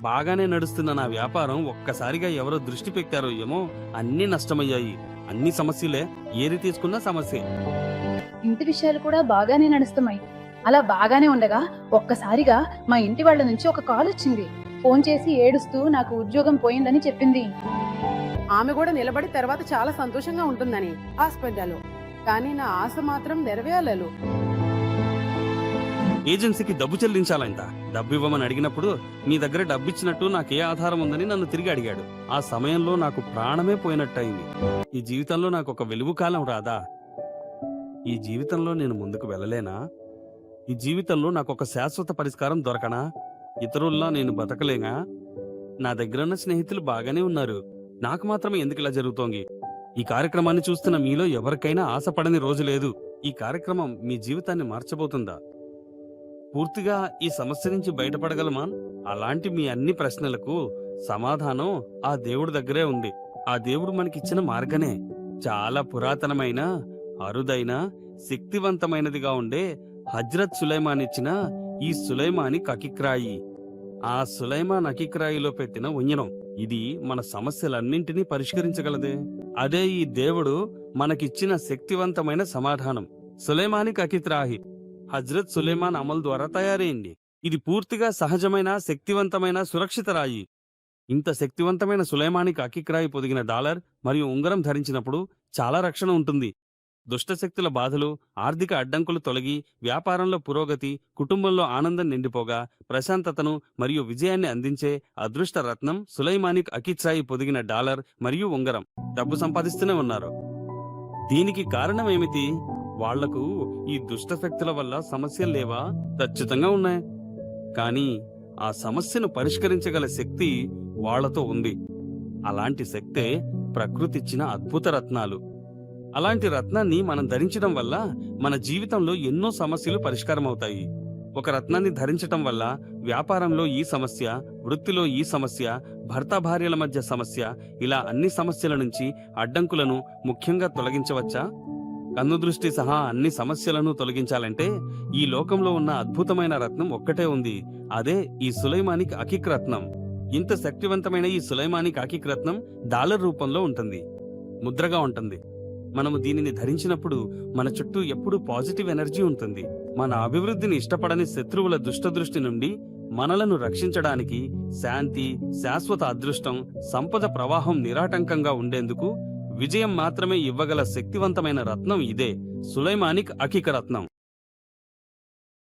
బాగానే నడుస్తున్న నా వ్యాపారం ఒక్కసారిగా ఎవరో దృష్టి పెట్టారో ఏమో అన్నీ నష్టమయ్యాయి. అన్ని సమస్యలే, ఏది తీసుకున్నా సమస్యే. ఇంటి విషయాలు కూడా బాగానే నడుస్తున్నాయి. అలా బాగానే ఉండగా ఒక్కసారిగా మా ఇంటి వాళ్ళ నుంచి ఒక కాల్ వచ్చింది. ఫోన్ చేసి ఏడుస్తూ నాకు ఉద్యోగం పోయిందని చెప్పింది. ఆమె కూడా నిలబడి తర్వాత చాలా సంతోషంగా ఉంటుందని ఆశపడ్డాను. కానీ నా ఆశ మాత్రం నెరవేరలేదు. ఏజెన్సీకి డబ్బు చెల్లించాలంట. డబ్బు ఇవ్వమని అడిగినప్పుడు మీ దగ్గర డబ్బు ఇచ్చినట్టు నాకే ఆధారం ఉందని నన్ను తిరిగి అడిగాడు. ఆ సమయంలో నాకు ప్రాణమే పోయినట్టయింది. ఈ జీవితంలో నాకు ఒక వెలుగు కాలం రాదా? ఈ జీవితంలో నేను ముందుకు వెళ్ళలేనా? ఈ జీవితంలో నాకు ఒక శాశ్వత పరిష్కారం దొరకనా? ఇతరుల్లా నేను బతకలేనా? నా దగ్గరున్న స్నేహితులు బాగానే ఉన్నారు, నాకు మాత్రమే ఎందుకు ఇలా జరుగుతోంది? ఈ కార్యక్రమాన్ని చూస్తున్న మీలో ఎవరికైనా ఆశపడని రోజు లేదు. ఈ కార్యక్రమం మీ జీవితాన్ని మార్చబోతుందా? పూర్తిగా ఈ సమస్య నుంచి బయటపడగలమా? అలాంటి మీ అన్ని ప్రశ్నలకు సమాధానం ఆ దేవుడి దగ్గరే ఉంది. ఆ దేవుడు మనకిచ్చిన మార్గమే చాలా పురాతనమైన, అరుదైన, శక్తివంతమైనదిగా ఉండే హజ్రత్ సులైమాన్ ఇచ్చిన ఈ సులైమాని అకిక్రాయి. ఆ సులైమాన్ అకిక్రాయిలో పెట్టిన ఉంగరం. ఇది మన సమస్యలన్నింటినీ పరిష్కరించగలదే. అదే ఈ దేవుడు మనకిచ్చిన శక్తివంతమైన సమాధానం. సులైమానికి అకిత్రాహి హజ్రత్ సులైమాన్ అమల్ ద్వారా తయారైంది. ఇది పూర్తిగా సహజమైన, శక్తివంతమైన, సురక్షిత రాయి. ఇంత శక్తివంతమైన సులైమానికి అకిక్రాయి పొదిగిన డాలర్ మరియు ఉంగరం ధరించినప్పుడు చాలా రక్షణ ఉంటుంది. దుష్టశక్తుల బాధలు, ఆర్థిక అడ్డంకులు తొలగి, వ్యాపారంలో పురోగతి, కుటుంబంలో ఆనందం నిండిపోగా, ప్రశాంతతను మరియు విజయాన్ని అందించే అదృష్ట రత్నం సులైమానిక్ అకిత్రాయి పొదిగిన డాలర్ మరియు ఉంగరం. డబ్బు సంపాదిస్తూనే ఉన్నారు. దీనికి కారణం ఏమిటి? వాళ్లకు ఈ దుష్టశక్తుల వల్ల సమస్యలు లేవా? ఖచ్చితంగా ఉన్నాయి. కానీ ఆ సమస్యను పరిష్కరించగల శక్తి వాళ్లతో ఉంది. అలాంటి శక్తే ప్రకృతిచ్చిన అద్భుత రత్నాలు. అలాంటి రత్నాన్ని మనం ధరించడం వల్ల మన జీవితంలో ఎన్నో సమస్యలు పరిష్కారమవుతాయి. ఒక రత్నాన్ని ధరించటం వల్ల వ్యాపారంలో ఈ సమస్య, వృత్తిలో ఈ సమస్య, భర్తాభార్యల మధ్య సమస్య, ఇలా అన్ని సమస్యల నుంచి అడ్డంకులను ముఖ్యంగా తొలగించవచ్చా? కన్ను దృష్టి సహా అన్ని సమస్యలను తొలగించాలంటే ఈ లోకంలో ఉన్న అద్భుతమైన రత్నం ఒక్కటే ఉంది. అదే ఈ సులైమానిక్ అకిక్ రత్నం. ఇంత శక్తివంతమైన ఈ సులైమానిక్ అకిక్ రత్నం డాలర్ రూపంలో ఉంటుంది, ముద్రగా ఉంటుంది. మనము దీనిని ధరించినప్పుడు మన చుట్టూ ఎప్పుడూ పాజిటివ్ ఎనర్జీ ఉంటుంది. మన అభివృద్ధిని ఇష్టపడని శత్రువుల దుష్టదృష్టి నుండి మనలను రక్షించడానికి, శాంతి, శాశ్వత అదృష్టం, సంపద ప్రవాహం నిరాటంకంగా ఉండేందుకు, విజయం మాత్రమే ఇవ్వగల శక్తివంతమైన రత్నం ఇదే సులైమానిక్ అకిక్ రత్నం.